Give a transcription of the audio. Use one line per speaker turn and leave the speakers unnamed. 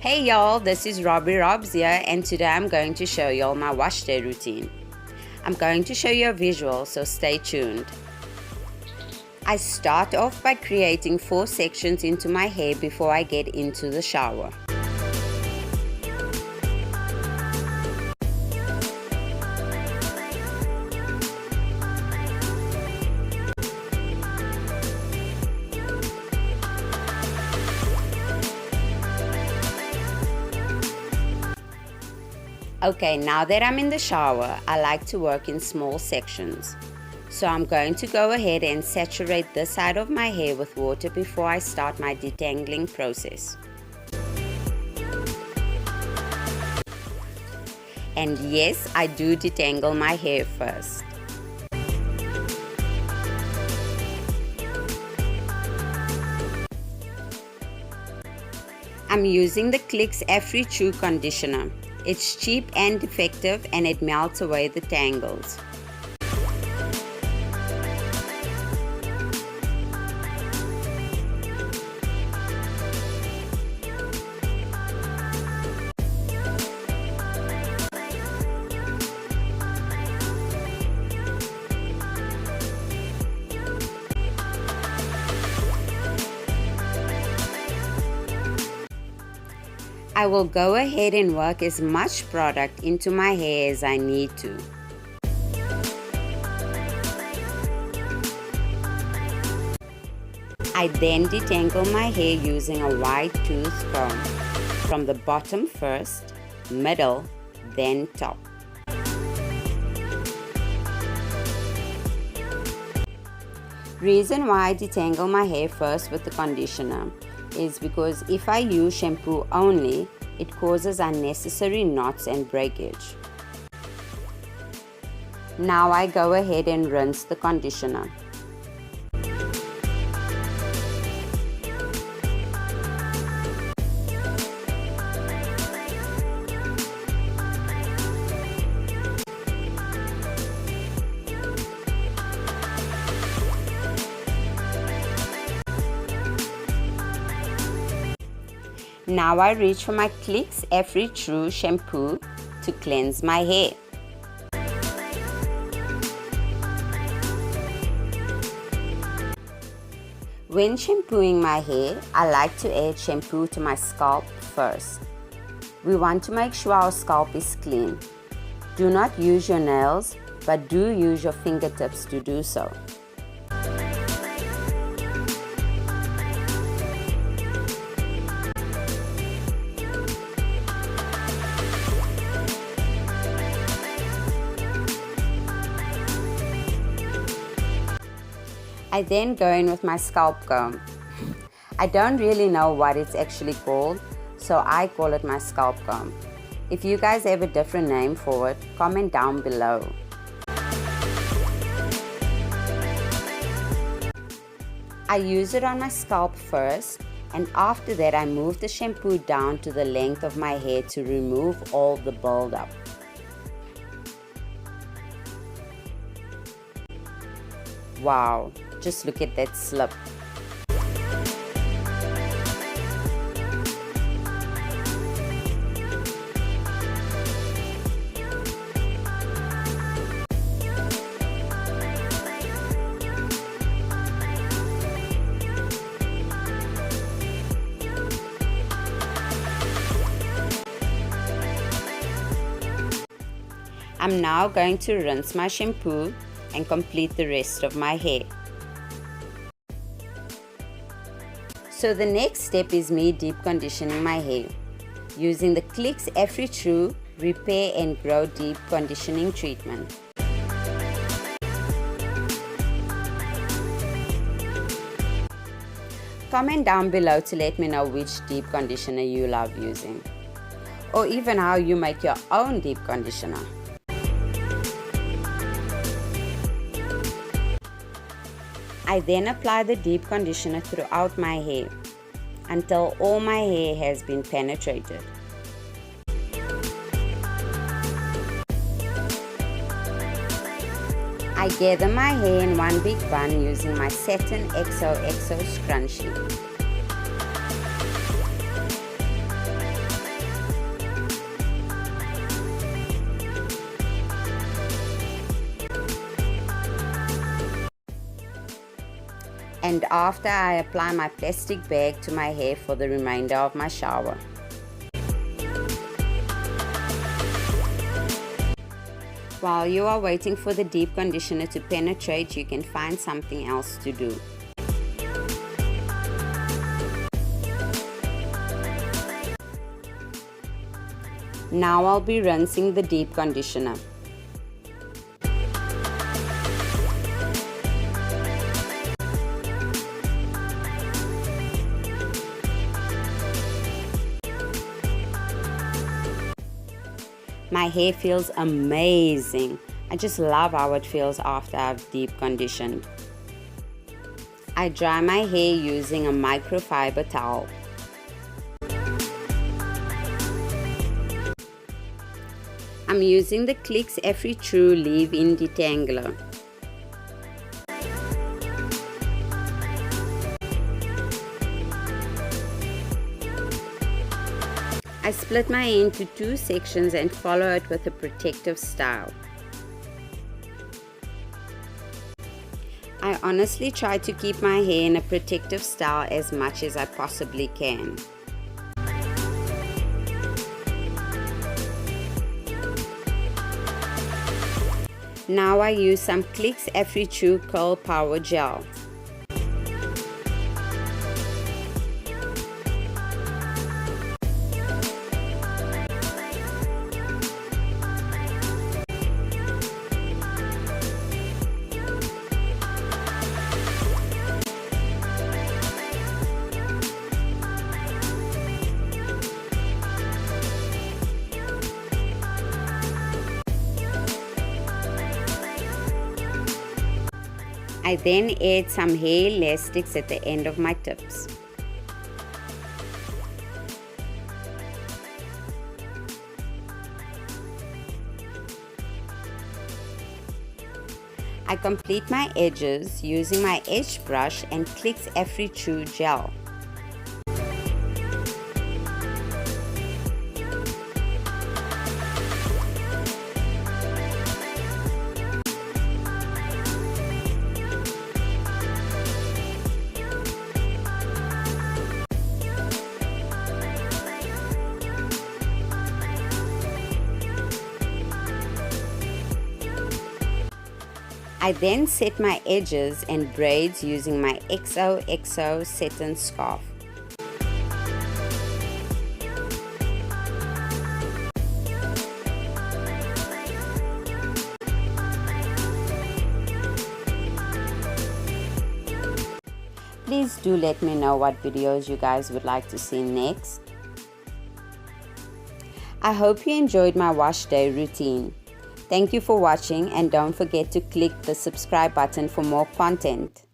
Hey y'all, this is Robbie Robs here, and today I'm going to show y'all my wash day routine. I'm going to show you a visual, so stay tuned. I start off by creating 4 sections into my hair before I get into the shower. Okay, now that I'm in the shower, I like to work in small sections. So I'm going to go ahead and saturate this side of my hair with water before I start my detangling process. And yes, I do detangle my hair first. I'm using the CLICKS Afri True conditioner. It's cheap and effective, and it melts away the tangles. I will go ahead and work as much product into my hair as I need to. I then detangle my hair using a wide tooth comb, from the bottom first, middle, then top. Reason why I detangle my hair first with the conditioner is because if I use shampoo only, it causes unnecessary knots and breakage. Now I go ahead and rinse the conditioner. Now I reach for my CLICKS Afri True shampoo to cleanse my hair. When shampooing my hair, I like to add shampoo to my scalp first. We want to make sure our scalp is clean. Do not use your nails, but do use your fingertips to do so. I then go in with my scalp comb. I don't really know what it's actually called, so I call it my scalp comb. If you guys have a different name for it, comment down below. I use it on my scalp first, and after that I move the shampoo down to the length of my hair to remove all the buildup. Wow, just look at that slip. I'm now going to rinse my shampoo and complete the rest of my hair. So the next step is me deep conditioning my hair using the CLICKS Afri True Repair and Grow Deep Conditioning Treatment. Comment down below to let me know which deep conditioner you love using, or even how you make your own deep conditioner. I then apply the deep conditioner throughout my hair until all my hair has been penetrated. I gather my hair in one big bun using my satin xoxo scrunchie. and after I apply my plastic bag to my hair for the remainder of my shower. While you are waiting for the deep conditioner to penetrate, you can find something else to do. Now I'll be rinsing the deep conditioner. My hair feels amazing. I just love how it feels after I've deep conditioned. I dry my hair using a microfiber towel. I'm using the CLICKS Afri True leave-in detangler. I split my hair into 2 sections and follow it with a protective style. I honestly try to keep my hair in a protective style as much as I possibly can. Now I use some CLICKS Afri True Curl Power Gel. I then add some hair elastics at the end of my tips. I complete my edges using my edge brush and CLICKS Afri True gel. I then set my edges and braids using my xoxo satin scarf. Please do let me know what videos you guys would like to see next. I hope you enjoyed my wash day routine. Thank you for watching, and don't forget to click the subscribe button for more content.